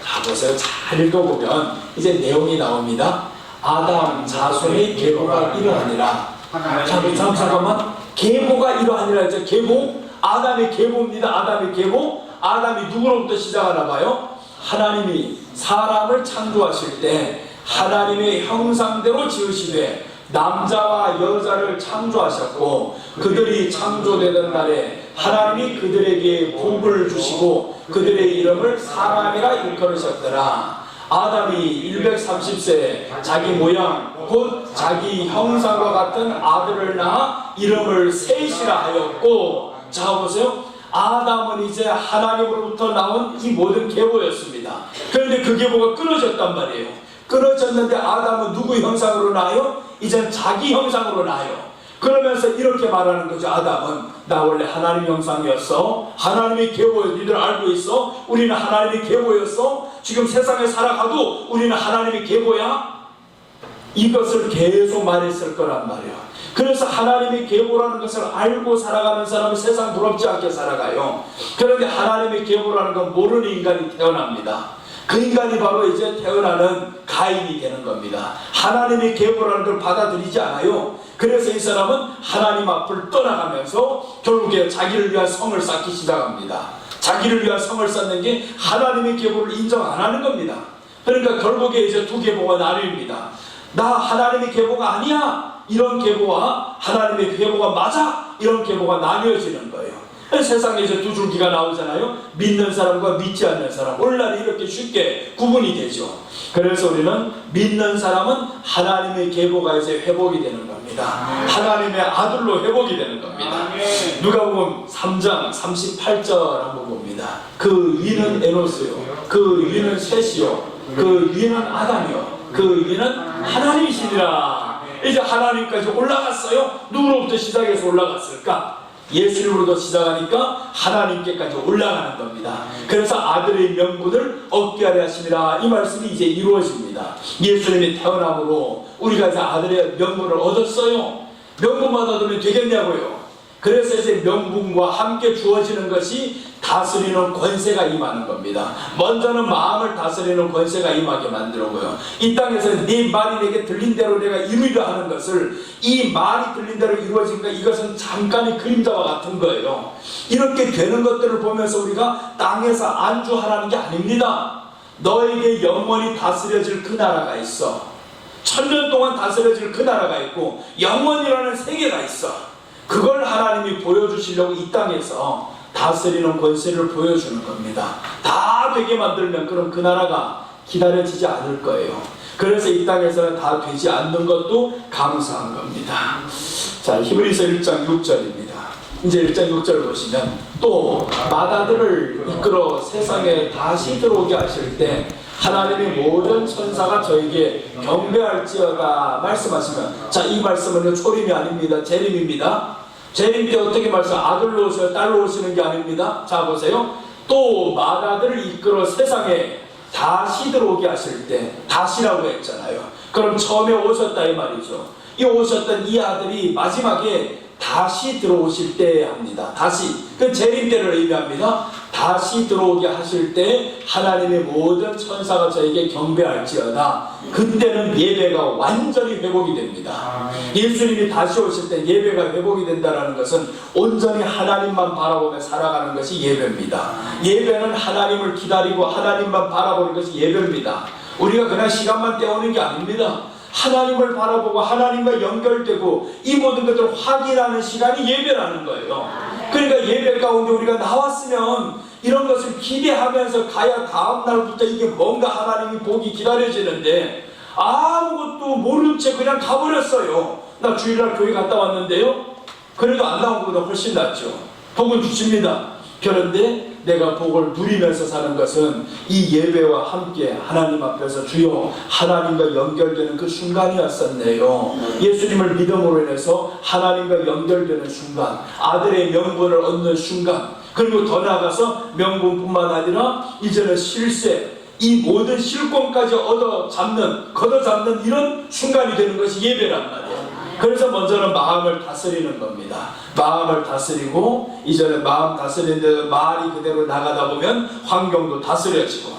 자, 보세요. 잘 읽어보면 이제 내용이 나옵니다. 아담 자손의 계보가 이러하니라. 잠깐만. 계보가 이러하니라 했죠. 계보? 아담의 계보입니다. 아담의 계보. 아담이 누구로부터 시작하나 봐요? 하나님이 사람을 창조하실 때 하나님의 형상대로 지으시되 남자와 여자를 창조하셨고 그들이 창조되던 날에 하나님이 그들에게 복을 주시고 그들의 이름을 사람이라 일컬으셨더라. 아담이 130세에 자기 모양 곧 자기 형상과 같은 아들을 낳아 이름을 셋이라 하였고. 자 보세요. 아담은 이제 하나님으로부터 나온 이 모든 계보였습니다. 그런데 그 계보가 끊어졌단 말이에요. 끊어졌는데 아담은 누구 형상으로 나요? 이젠 자기 형상으로 나요. 그러면서 이렇게 말하는 거죠. 아담은 나 원래 하나님 형상이었어. 하나님의 계보였어. 니들 알고 있어? 우리는 하나님의 계보였어. 지금 세상에 살아가도 우리는 하나님의 계보야. 이것을 계속 말했을 거란 말이에요. 그래서 하나님의 계보라는 것을 알고 살아가는 사람은 세상 부럽지 않게 살아가요. 그런데 하나님의 계보라는 건 모르는 인간이 태어납니다. 그 인간이 바로 이제 태어나는 가인이 되는 겁니다. 하나님의 계보라는 걸 받아들이지 않아요. 그래서 이 사람은 하나님 앞을 떠나가면서 결국에 자기를 위한 성을 쌓기 시작합니다. 자기를 위한 성을 쌓는 게 하나님의 계보를 인정 안 하는 겁니다. 그러니까 결국에 이제 두 계보가 나뉩니다. 나 하나님의 계보가 아니야. 이런 계보와 하나님의 계보가 맞아. 이런 계보가 나뉘어지는 거예요. 세상에 이제 두 줄기가 나오잖아요. 믿는 사람과 믿지 않는 사람. 오늘날 이렇게 쉽게 구분이 되죠. 그래서 우리는 믿는 사람은 하나님의 계보가 이제 회복이 되는 겁니다. 하나님의 아들로 회복이 되는 겁니다. 누가복음 3장 38절 한번 봅니다. 그 위는 에노스요, 그 위는 셋이요, 그 위는 아담이요, 그 위는 하나님이시니라. 이제 하나님까지 올라갔어요. 누구로부터 시작해서 올라갔을까? 예수님으로부터 시작하니까 하나님께까지 올라가는 겁니다. 그래서 아들의 명분을 얻게 하려 하심이라. 이 말씀이 이제 이루어집니다. 예수님이 태어남으로 우리가 이제 아들의 명분을 얻었어요. 명분만 얻으면 되겠냐고요. 그래서 이제 명분과 함께 주어지는 것이 다스리는 권세가 임하는 겁니다. 먼저는 마음을 다스리는 권세가 임하게 만들고요. 이 땅에서 네 말이 내게 들린 대로 내가 이루려 하는 것을, 이 말이 들린 대로 이루어진가, 이것은 잠깐의 그림자와 같은 거예요. 이렇게 되는 것들을 보면서 우리가 땅에서 안주하라는 게 아닙니다. 너에게 영원히 다스려질 그 나라가 있어. 1000년 동안 다스려질 그 나라가 있고 영원이라는 세계가 있어. 그걸 하나님이 보여주시려고 이 땅에서 다스리는 권세를 보여주는 겁니다. 다 되게 만들면 그럼 그 나라가 기다려지지 않을 거예요. 그래서 이 땅에서는 다 되지 않는 것도 감사한 겁니다. 자, 히브리서 1장 6절입니다. 이제 1장 6절 보시면 또 맏아들을 이끌어 세상에 다시 들어오게 하실 때 하나님의 모든 천사가 저에게 경배할지어다 말씀하시면, 자, 이 말씀은 초림이 아닙니다. 재림입니다. 재림 때 어떻게 말씀? 아들로 오셔 딸로 오시는 게 아닙니다. 자, 보세요. 또 맏아들을 이끌어 세상에 다시 들어오게 하실 때, 다시라고 했잖아요. 그럼 처음에 오셨다 이 말이죠. 이 오셨던 이 아들이 마지막에 다시 들어오실 때 합니다. 다시, 그 재림 때를 의미합니다. 다시 들어오게 하실 때 하나님의 모든 천사가 저에게 경배할지어다. 그때는 예배가 완전히 회복이 됩니다. 예수님이 다시 오실 때 예배가 회복이 된다는 것은 온전히 하나님만 바라보며 살아가는 것이 예배입니다. 예배는 하나님을 기다리고 하나님만 바라보는 것이 예배입니다. 우리가 그냥 시간만 때우는 게 아닙니다. 하나님을 바라보고 하나님과 연결되고 이 모든 것들을 확인하는 시간이 예배라는 거예요. 그러니까 예배 가운데 우리가 나왔으면 이런 것을 기대하면서 가야 다음 날부터 이게 뭔가 하나님이 복이 기다려지는데 아무것도 모른 채 그냥 가버렸어요. 나 주일날 교회 갔다 왔는데요, 그래도 안 나온 것보다 훨씬 낫죠. 복은 주십니다. 그런데 내가 복을 누리면서 사는 것은 이 예배와 함께 하나님 앞에서 주여 하나님과 연결되는 그 순간이었었네요. 예수님을 믿음으로 인해서 하나님과 연결되는 순간, 아들의 명분을 얻는 순간, 그리고 더 나아가서 명분뿐만 아니라 이제는 실세, 이 모든 실권까지 걷어잡는 이런 순간이 되는 것이 예배란 말이에요. 그래서 먼저는 마음을 다스리는 겁니다. 마음을 다스리고 이제는 마음 다스리는데 말이 그대로 나가다 보면 환경도 다스려지고,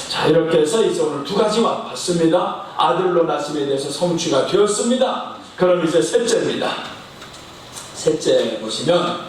자, 이렇게 해서 이제 오늘 두 가지와 봤습니다. 아들로 나심에 대해서 성취가 되었습니다. 그럼 이제 셋째입니다. 셋째 보시면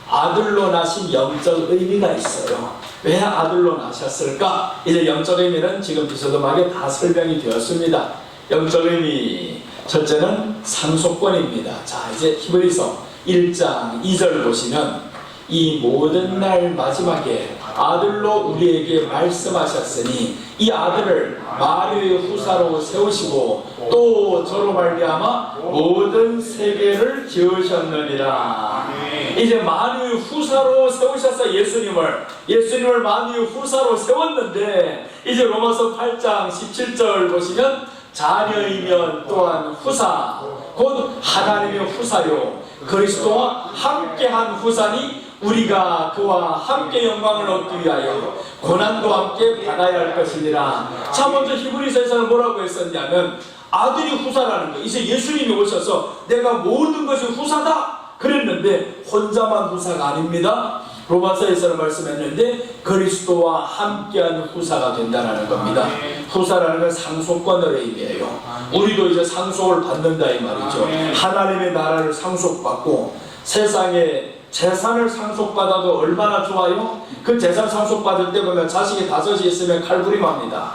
아들로 나신 영적 의미가 있어요. 왜 아들로 나셨을까? 이제 영적 의미는 지금 비서dom하게 다 설명이 되었습니다. 영적 의미 첫째는 상속권입니다. 자, 이제 히브리서 1장 2절 보시면 이 모든 날 마지막에 아들로 우리에게 말씀하셨으니 이 아들을 마리의 후사로 세우시고 또 저로 말미암아 모든 세계를 지으셨느니라. 이제 마리의 후사로 세우셔서 예수님을 마리의 후사로 세웠는데, 이제 로마서 8장 17절 보시면 자녀이면 또한 후사, 곧 하나님의 후사요 그리스도와 함께한 후사니 우리가 그와 함께 영광을 얻기 위하여 고난도 함께 받아야 할 것이니라. 자, 먼저 히브리서에서는 뭐라고 했었냐면 아들이 후사라는 거. 이제 예수님이 오셔서 내가 모든 것이 후사다 그랬는데 혼자만 후사가 아닙니다. 로마서에서는 말씀했는데 그리스도와 함께한 후사가 된다는 겁니다. 후사라는 건 상속권을 의미해요. 우리도 이제 상속을 받는다 이 말이죠. 하나님의 나라를 상속받고 세상에 재산을 상속받아도 얼마나 좋아요? 그 재산 상속받을 때 보면 자식이 5이 있으면 칼부림합니다.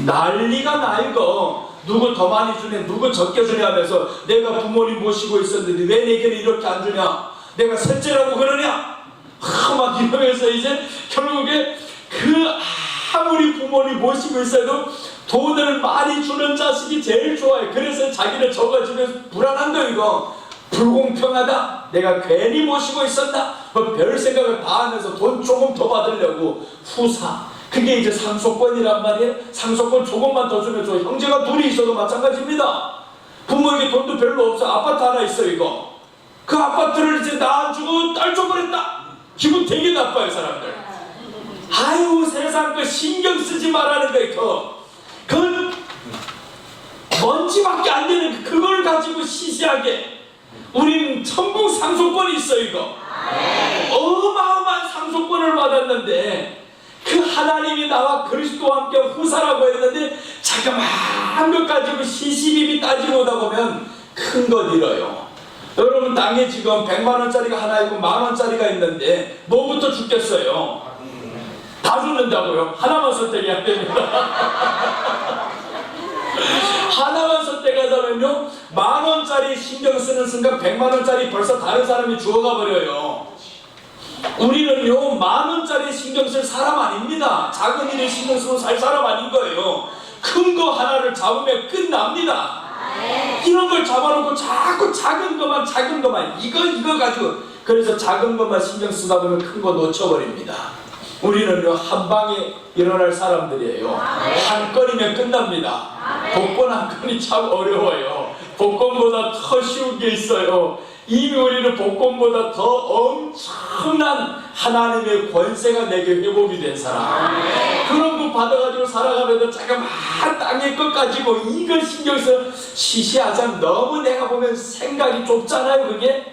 난리가 나 이거. 누구 더 많이 주네, 누구 적게 주네 하면서 내가 부모님 모시고 있었는데 왜 내게는 이렇게 안 주냐? 내가 셋째라고 그러냐? 막 이러면서 이제 결국에 아무리 부모님 모시고 있어도 돈을 많이 주는 자식이 제일 좋아요. 그래서 자기를 적어주면 불안한 거 이거. 불공평하다. 내가 괜히 모시고 있었다. 별 생각을 다 하면서 돈 조금 더 받으려고 후사. 그게 이제 상속권이란 말이에요. 상속권 조금만 더 주면 좋아요. 형제가 둘이 있어도 마찬가지입니다. 부모에게 돈도 별로 없어. 아파트 하나 있어 이거. 그 아파트를 이제 나 안 주고 딸 줘버렸다. 기분 되게 나빠요 사람들. 아유 세상 그 신경 쓰지 말라는 거 이거. 그건 먼지밖에 안 되는 그걸 가지고 시시하게 우린 천국 상속권이 있어 이거. 어마어마한 상속권을 받았는데 그 하나님이 나와 그리스도와 함께 후사라고 했는데 자그마한 것 가지고 시시비비 따지고 오다 보면 큰 것 잃어요. 여러분 땅에 지금 100만원짜리가 하나 있고 10,000원짜리가 있는데 뭐부터 죽겠어요? 다 죽는다고요? 하나만 선택해야 됩니다. 하나만 선택하자면요 10,000원짜리 신경 쓰는 순간 100만원짜리 벌써 다른 사람이 죽어가 버려요. 우리는요 10,000원짜리 신경 쓸 사람 아닙니다. 작은 일에 신경 쓰고 살 사람 아닌 거예요. 큰 거 하나를 잡으면 끝납니다. 이런 걸 잡아놓고 자꾸 작은 것만 이거 가지고, 그래서 작은 것만 신경 쓰다 보면 큰 거 놓쳐버립니다. 우리는요 한 방에 일어날 사람들이에요. 한 건이면 끝납니다. 복권 한 건이 참 어려워요. 복권보다 더 쉬운 게 있어요. 이미 우리는 복권보다 더 엄청난 하나님의 권세가 내게 회복이 된 사람. 그런 거 받아가지고 살아가면서 자그마한 땅의 것 가지고 이걸 신경 써 시시하자면 너무 내가 보면 생각이 좁잖아요. 그게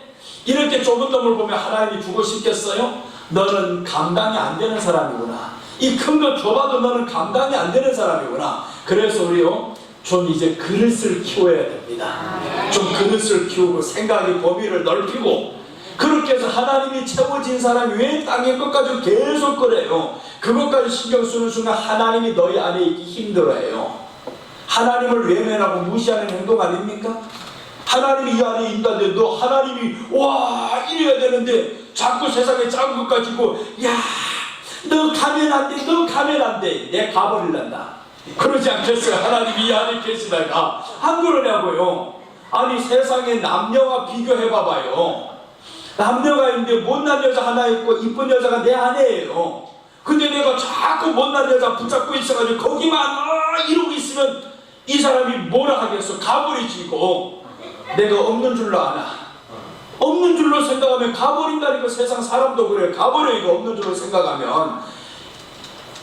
이렇게 좁은 놈을 보면 하나님이 주고 싶겠어요? 너는 감당이 안 되는 사람이구나. 이 큰 거 줘봐도 너는 감당이 안 되는 사람이구나. 그래서 우리요 좀 이제 그릇을 키워야 됩니다. 좀 그릇을 키우고 생각의 범위를 넓히고, 그렇게 해서 하나님이 채워진 사람이 왜 땅의 것까지 계속 그래요? 그것까지 신경 쓰는 순간 하나님이 너희 안에 있기 힘들어해요. 하나님을 외면하고 무시하는 행동 아닙니까? 하나님이 이 안에 있다는데 너 하나님이 와 이래야 되는데 자꾸 세상에 작은 것 가지고 야 너 가면 안 돼, 너 가면 안 돼, 내 가버릴란다. 그러지 않겠어요? 하나님이 이 안에 계시다가 안 그러냐고요. 아니 세상의 남녀와 비교해봐봐요. 남녀가 있는데 못난 여자 하나 있고 이쁜 여자가 내 아내예요. 근데 내가 자꾸 못난 여자 붙잡고 있어가지고 거기만 이러고 있으면 이 사람이 뭐라 하겠어? 가버리지고. 내가 없는 줄로 아나. 없는 줄로 생각하면 가버린다니까. 세상 사람도 그래. 가버려. 이거 없는 줄로 생각하면.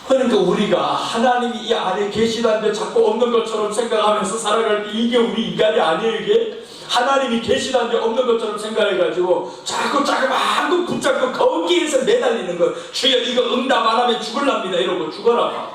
그러니까 우리가 하나님이 이 안에 계시다는데 자꾸 없는 것처럼 생각하면서 살아갈 때 이게 우리 인간이 아니에요. 이게 하나님이 계시다는데 없는 것처럼 생각해가지고 자꾸 자꾸만 그 붙잡고 거기에서 매달리는 거. 주여 이거 응답 안 하면 죽을랍니다. 이러고 죽어라.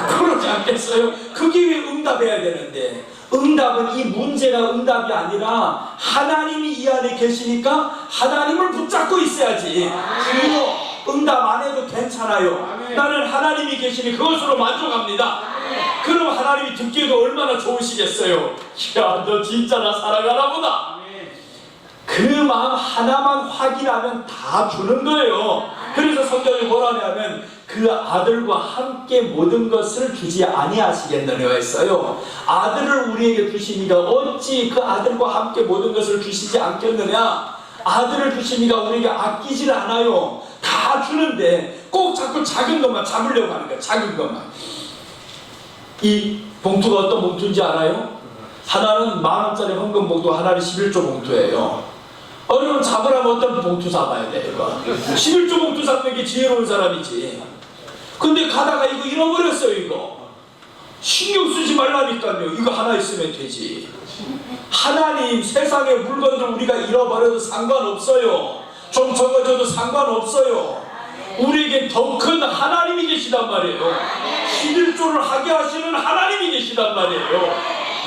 그러지 않겠어요? 그게 왜 응답해야 되는데, 응답은 이 문제가 응답이 아니라 하나님이 이 안에 계시니까 하나님을 붙잡고 있어야지. 그리고 응답 안 해도 괜찮아요. 나는 하나님이 계시니 그것으로 만족합니다. 그럼 하나님이 듣기에도 얼마나 좋으시겠어요. 야, 너 진짜 나 사랑하나 보다. 그 마음 하나만 확인하면 다 주는 거예요. 그래서 성경이 뭐라 하냐면 그 아들과 함께 모든 것을 주지 아니하시겠느냐 했어요. 아들을 우리에게 주시니까 어찌 그 아들과 함께 모든 것을 주시지 않겠느냐. 아들을 주시니까 우리에게 아끼질 않아요. 다 주는데 꼭 자꾸 작은 것만 잡으려고 하는 거야. 작은 것만. 이 봉투가 어떤 봉투인지 알아요? 하나는 10,000원짜리 헌금 봉투, 하나는 11조 봉투예요. 그럼 잡으라면 어떤 봉투 잡아야 돼? 이거 11조 봉투 잡는 게 지혜로운 사람이지. 근데 가다가 이거 잃어버렸어요. 이거 신경 쓰지 말라니까요. 이거 하나 있으면 되지. 하나님, 세상의 물건들 우리가 잃어버려도 상관없어요. 좀 적어져도 상관없어요. 우리에게 더 큰 하나님이 계시단 말이에요. 11조를 하게 하시는 하나님이 계시단 말이에요.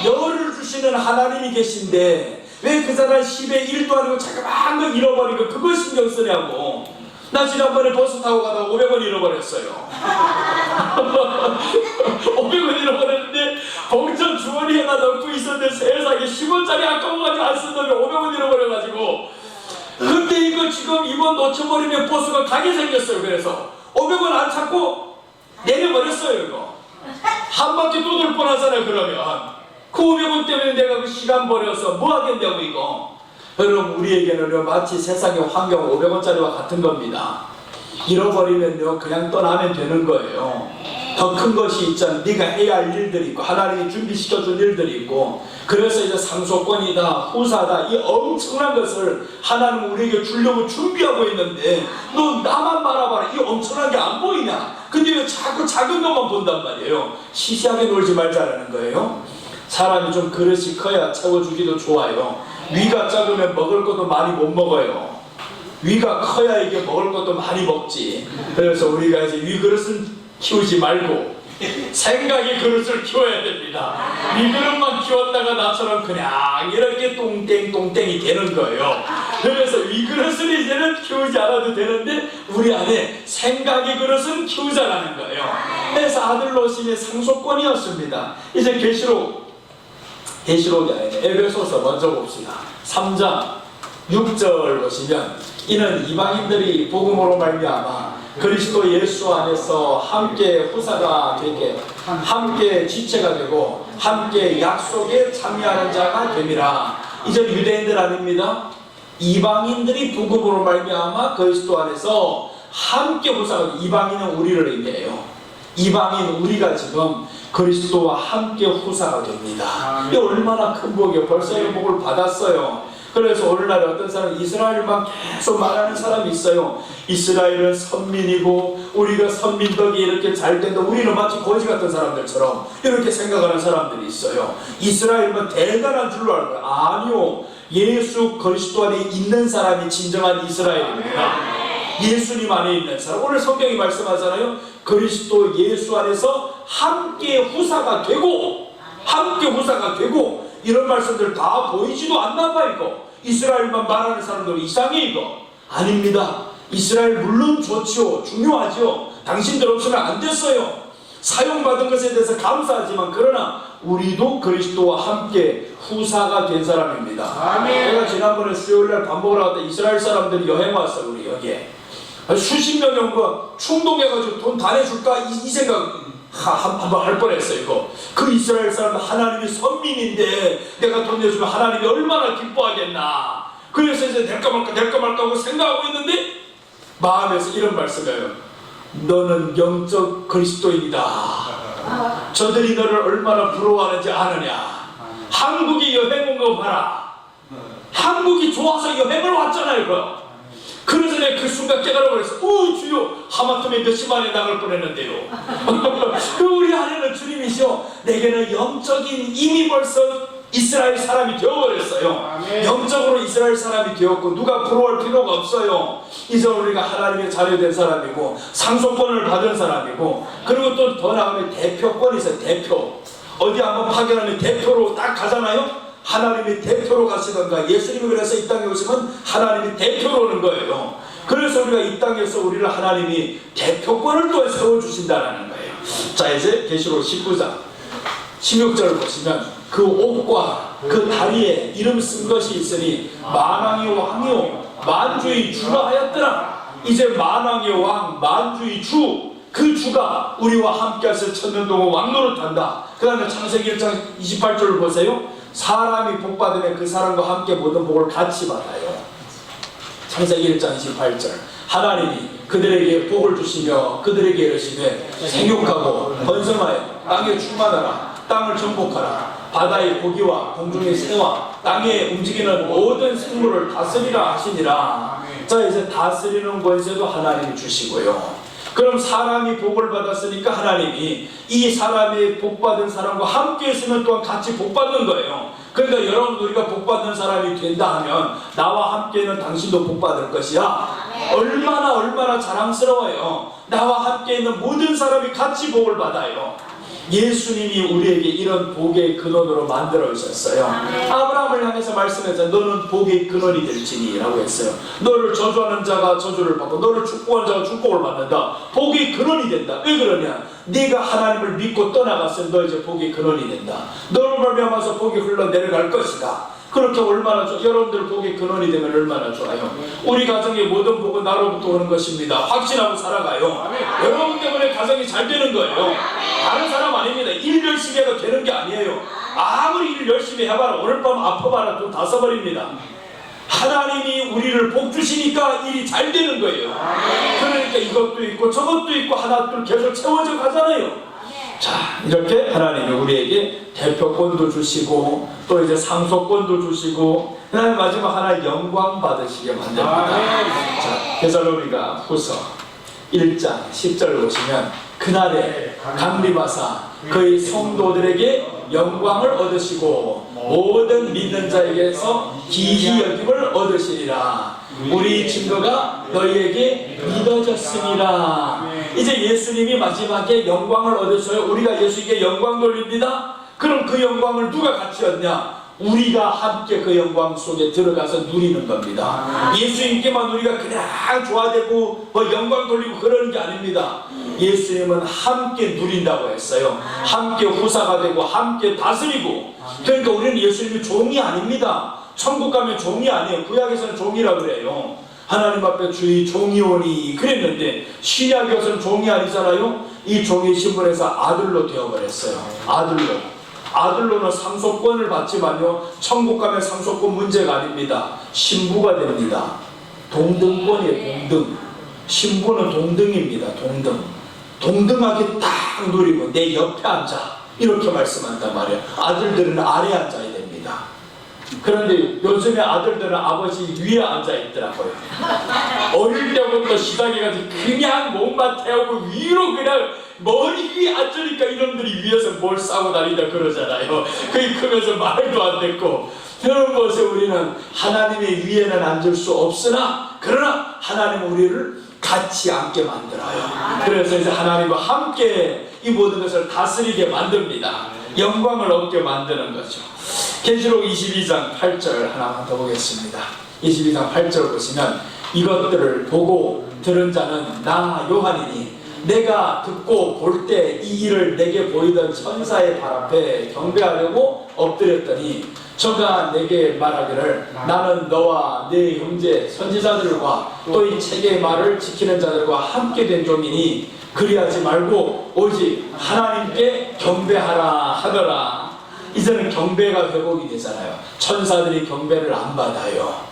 열을 주시는 하나님이 계신데 왜 그 사람 10의 1도 아니고 자꾸만 거 잃어버리고 그걸 신경 쓰냐고. 나 지난번에 버스 타고 가다가 500원 잃어버렸어요. 500원 잃어버렸는데 봉전 주머니에다 넣고 있었는데 세상에 10원짜리 아까워가지고 안 쓴다며 500원 잃어버려가지고. 근데 이거 지금 이번 놓쳐버리면 버스가 가게 생겼어요. 그래서 500원 안 찾고 내려버렸어요. 이거 한 바퀴 또 돌 뻔하잖아요. 그러면 그 500원 때문에 내가 그 시간 버려서 뭐 하겠냐고 이거. 여러분, 우리에게는 마치 세상의 환경 500원짜리와 같은 겁니다. 잃어버리면요 그냥 떠나면 되는 거예요. 더 큰 것이 있잖아. 네가 해야 할 일들이 있고 하나님이 준비시켜준 일들이 있고. 그래서 이제 상속권이다, 후사다, 이 엄청난 것을 하나님은 우리에게 주려고 준비하고 있는데 너 나만 바라봐라. 이 엄청난 게 안 보이냐. 근데 왜 자꾸 작은 것만 본단 말이에요. 시시하게 놀지 말자라는 거예요. 사람이 좀 그릇이 커야 채워주기도 좋아요. 위가 작으면 먹을 것도 많이 못 먹어요. 위가 커야 이게 먹을 것도 많이 먹지. 그래서 우리가 이제 위 그릇은 키우지 말고 생각의 그릇을 키워야 됩니다. 위 그릇만 키웠다가 나처럼 그냥 이렇게 똥땡똥땡이 되는 거예요. 그래서 위 그릇을 이제는 키우지 않아도 되는데 우리 안에 생각의 그릇은 키우자라는 거예요. 그래서 아들 놓으심의 상속권이었습니다. 이제 계시록이 아니네. 에베소서 먼저 봅시다. 3장 6절 보시면 이는 이방인들이 복음으로 말미암아 그리스도 예수 안에서 함께 후사가 되게 함께 지체가 되고 함께 약속에 참여하는 자가 됨이라. 이제 유대인들 아닙니다. 이방인들이 복음으로 말미암아 그리스도 안에서 함께 후사가 되고, 이방인은 우리를 의미해요. 이방인 우리가 지금 그리스도와 함께 후사가 됩니다. 이게 얼마나 큰 복이에요. 벌써 이 복을 받았어요. 그래서 오늘날 어떤 사람은 이스라엘만 계속 말하는 사람이 있어요. 이스라엘은 선민이고 우리가 선민덕이 이렇게 잘 된다. 우리는 마치 거지 같은 사람들처럼 이렇게 생각하는 사람들이 있어요. 이스라엘만 대단한 줄로 알고. 아니요. 예수 그리스도 안에 있는 사람이 진정한 이스라엘입니다. 예수님 안에 있는 사람. 오늘 성경이 말씀하잖아요. 그리스도 예수 안에서 함께 후사가 되고 이런 말씀들 다 보이지도 않나 봐. 이거 이스라엘만 말하는 사람들 이상해. 이거 아닙니다. 이스라엘 물론 좋지요. 중요하죠. 당신들 없으면 안 됐어요. 사용받은 것에 대해서 감사하지만 그러나 우리도 그리스도와 함께 후사가 된 사람입니다. 아멘. 내가 지난번에 수요일날 밥 먹으러 갔다 이스라엘 사람들이 여행 왔어. 우리 여기에 수십 명이 온 거 충동해가지고 돈 다 내줄까 이 생각 한번 할 뻔했어요. 이거 그 이스라엘 사람은 하나님이 선민인데 내가 돈 내주면 하나님이 얼마나 기뻐하겠나. 그래서 이제 대신에 낼까 말까 하고 생각하고 있는데 마음에서 이런 말씀이에요. 너는 영적 그리스도인이다. 저들이 너를 얼마나 부러워하는지 아느냐. 한국이 여행 온 거 봐라. 한국이 좋아서 여행을 왔잖아요. 그래서 내가 그 순간 깨달아버렸어. 오 주여, 하마터면 몇십만에 나갈 뻔했는데요. 그 우리 안에는 주님이시여, 내게는 영적인 이미 벌써 이스라엘 사람이 되어버렸어요. 영적으로 이스라엘 사람이 되었고 누가 부러워할 필요가 없어요. 이제 우리가 하나님의 자녀된 사람이고 상속권을 받은 사람이고, 그리고 또 더 나가면 대표권이 있어요. 대표. 어디 한번 파견하면 대표로 딱 가잖아요. 하나님이 대표로 가시던가, 예수님이 그래서 이 땅에 오시면 하나님이 대표로 오는 거예요. 그래서 우리가 이 땅에서 우리를 하나님이 대표권을 또 세워주신다는 거예요. 자, 이제 계시록 19장 16절을 보시면 그 옷과 그 다리에 이름 쓴 것이 있으니 만왕의 왕이요 만주의 주라 하였더라. 이제 만왕의 왕, 만주의 주, 그 주가 우리와 함께 하실 천년 동안 왕노릇한다. 그 다음에 창세기 1장 28절을 보세요. 사람이 복받으면 그 사람과 함께 모든 복을 같이 받아요. 창세기 1장 28절. 하나님이 그들에게 복을 주시며 그들에게 이르시되 생육하고 번성하여 땅에 충만하라. 땅을 정복하라. 바다의 고기와 공중의 새와 땅에 움직이는 모든 생물을 다스리라 하시니라. 자, 이제 다스리는 권세도 하나님이 주시고요. 그럼 사람이 복을 받았으니까 하나님이 이 사람이 복받은 사람과 함께 있으면 또한 같이 복받는 거예요. 그러니까 여러분, 우리가 복받는 사람이 된다 하면 나와 함께는 당신도 복받을 것이야. 얼마나 자랑스러워요. 나와 함께 있는 모든 사람이 같이 복을 받아요. 예수님이 우리에게 이런 복의 근원으로 만들어 주셨어요. 아브라함을 향해서 말씀해서 너는 복의 근원이 될지니 라고 했어요. 너를 저주하는 자가 저주를 받고 너를 축복하는 자가 축복을 받는다. 복의 근원이 된다. 왜 그러냐? 네가 하나님을 믿고 떠나갔으면 너 이제 복의 근원이 된다. 너를 말미암아서 복이 흘러내려갈 것이다. 그렇게 얼마나 여러분들 복의 근원이 되면 얼마나 좋아요. 우리 가정의 모든 복은 나로부터 오는 것입니다. 확신하고 살아가요. 여러분 때문에 가정이 잘 되는 거예요. 다른 사람 아닙니다. 일 열심히 해도 되는 게 아니에요. 아무리 일 열심히 해봐라, 오늘 밤 아파봐라 또 다 써버립니다. 하나님이 우리를 복 주시니까 일이 잘 되는 거예요. 그러니까 이것도 있고 저것도 있고 하나둘 계속 채워져 가잖아요. 자, 이렇게 하나님이 우리에게 대표권도 주시고 또 이제 상속권도 주시고, 그다음에 마지막 하나 영광 받으시게 만듭니다. 자, 데살로니가 후서 1장 10절을 보시면 그날에 강림하사 그의 성도들에게 영광을 얻으시고 모든 믿는 자에게서 기히 여김을 얻으시리라. 우리 증거가 너희에게 믿어졌으니라. 이제 예수님이 마지막에 영광을 얻으셔요. 우리가 예수님께 영광 돌립니다. 그럼 그 영광을 누가 같이 얻냐? 우리가 함께 그 영광 속에 들어가서 누리는 겁니다. 예수님께만 우리가 그냥 좋아되고 뭐 영광 돌리고 그러는 게 아닙니다. 예수님은 함께 누린다고 했어요. 함께 후사가 되고 함께 다스리고. 그러니까 우리는 예수님이 종이 아닙니다. 천국 가면 종이 아니에요. 구약에서는 종이라고 그래요. 하나님 앞에 주의 종이 오니 그랬는데 신약에서는 종이 아니잖아요. 이 종이 신분에서 아들로 되어버렸어요. 아들로는 상속권을 받지만요, 천국 가면 상속권 문제가 아닙니다. 신부가 됩니다. 동등권이에요. 동등. 신부는 동등입니다. 동등하게 딱 누리고 내 옆에 앉아, 이렇게 말씀한단 말이에요. 아들들은 아래에 앉아야 됩니다. 그런데 요즘에 아들들은 아버지 위에 앉아 있더라고요. 어릴 때부터 시작해가지고 그냥 몸만 태우고 위로 그냥 머리 위에 앉으니까 이놈들이 위에서 뭘 싸고 다니냐 그러잖아요. 그게 크면서 말도 안 듣고. 그런 것에 우리는 하나님의 위에는 앉을 수 없으나, 그러나 하나님은 우리를 같이 앉게 만들어요. 그래서 이제 하나님과 함께 이 모든 것을 다스리게 만듭니다. 영광을 얻게 만드는 거죠. 계시록 22장 8절 하나만 더 보겠습니다. 22장 8절 보시면 이것들을 보고 들은 자는 나 요한이니 내가 듣고 볼 때 이 일을 내게 보이던 천사의 발 앞에 경배하려고 엎드렸더니 저가 내게 말하기를 나는 너와 네 형제 선지자들과 또 이 책의 말을 지키는 자들과 함께 된 종이니 그리하지 말고 오직 하나님께 경배하라 하더라. 이제는 경배가 회복이 되잖아요. 천사들이 경배를 안 받아요.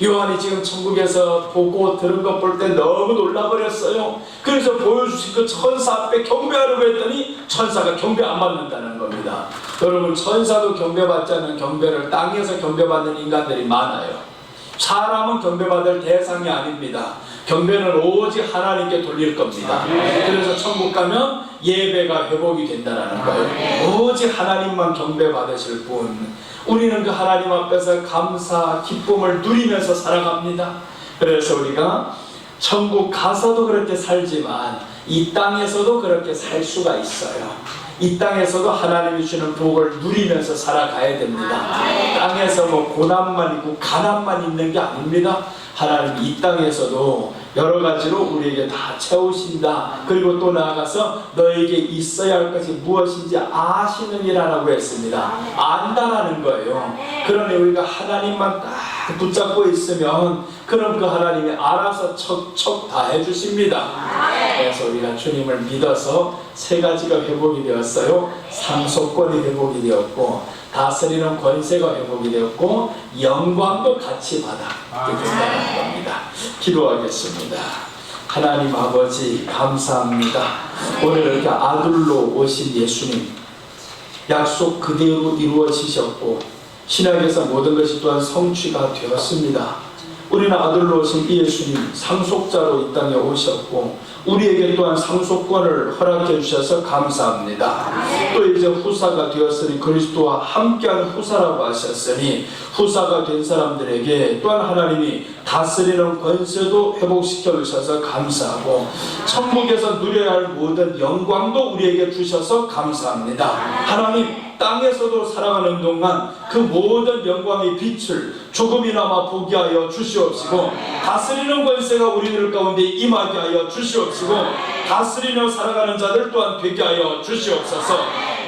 요한이 지금 천국에서 보고 들은 것 볼 때 너무 놀라버렸어요. 그래서 보여주신 그 천사 앞에 경배하려고 했더니 천사가 경배 안 받는다는 겁니다. 여러분, 천사도 경배받지 않는 경배를 땅에서 경배받는 인간들이 많아요. 사람은 경배받을 대상이 아닙니다. 경배는 오직 하나님께 돌릴 겁니다. 그래서 천국 가면 예배가 회복이 된다는 거예요. 오직 하나님만 경배받으실 분. 우리는 그 하나님 앞에서 감사, 기쁨을 누리면서 살아갑니다. 그래서 우리가 천국 가서도 그렇게 살지만 이 땅에서도 그렇게 살 수가 있어요. 이 땅에서도 하나님이 주는 복을 누리면서 살아가야 됩니다. 땅에서 뭐 고난만 있고 가난만 있는 게 아닙니다. 하나님이 이 땅에서도 여러 가지로 우리에게 다 채우신다. 그리고 또 나아가서 너에게 있어야 할 것이 무엇인지 아시느니라라고 했습니다. 안다라는 거예요. 그러니 우리가 하나님만 딱 붙잡고 있으면 그럼 그 하나님이 알아서 척척 다 해주십니다. 그래서 우리가 주님을 믿어서 세 가지가 회복이 되었어요. 상속권이 회복이 되었고, 다스리는 권세가 회복이 되었고, 영광도 같이 받게 된다는 겁니다. 기도하겠습니다. 하나님 아버지, 감사합니다. 오늘 이렇게 아들로 오신 예수님, 약속 그대로 이루어지셨고 신약에서 모든 것이 또한 성취가 되었습니다. 우리는 아들로 오신 이 예수님 상속자로 이 땅에 오셨고 우리에게 또한 상속권을 허락해 주셔서 감사합니다. 또 이제 후사가 되었으니 그리스도와 함께한 후사라고 하셨으니 후사가 된 사람들에게 또한 하나님이 다스리는 권세도 회복시켜 주셔서 감사하고 천국에서 누려야 할 모든 영광도 우리에게 주셔서 감사합니다. 하나님, 땅에서도 살아가는 동안 그 모든 영광의 빛을 조금이나마 보게 하여 주시옵시고, 다스리는 권세가 우리들 가운데 임하게 하여 주시옵시고, 다스리며 살아가는 자들 또한 되게 하여 주시옵소서.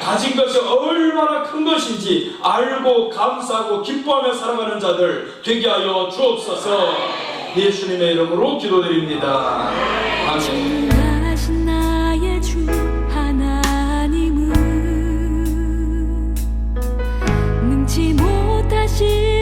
가진 것이 얼마나 큰 것인지 알고 감사하고 기뻐하며 살아가는 자들 되게 하여 주옵소서. 예수님의 이름으로 기도드립니다. 아멘. 하신 나의 주 하나님은 능치 못하신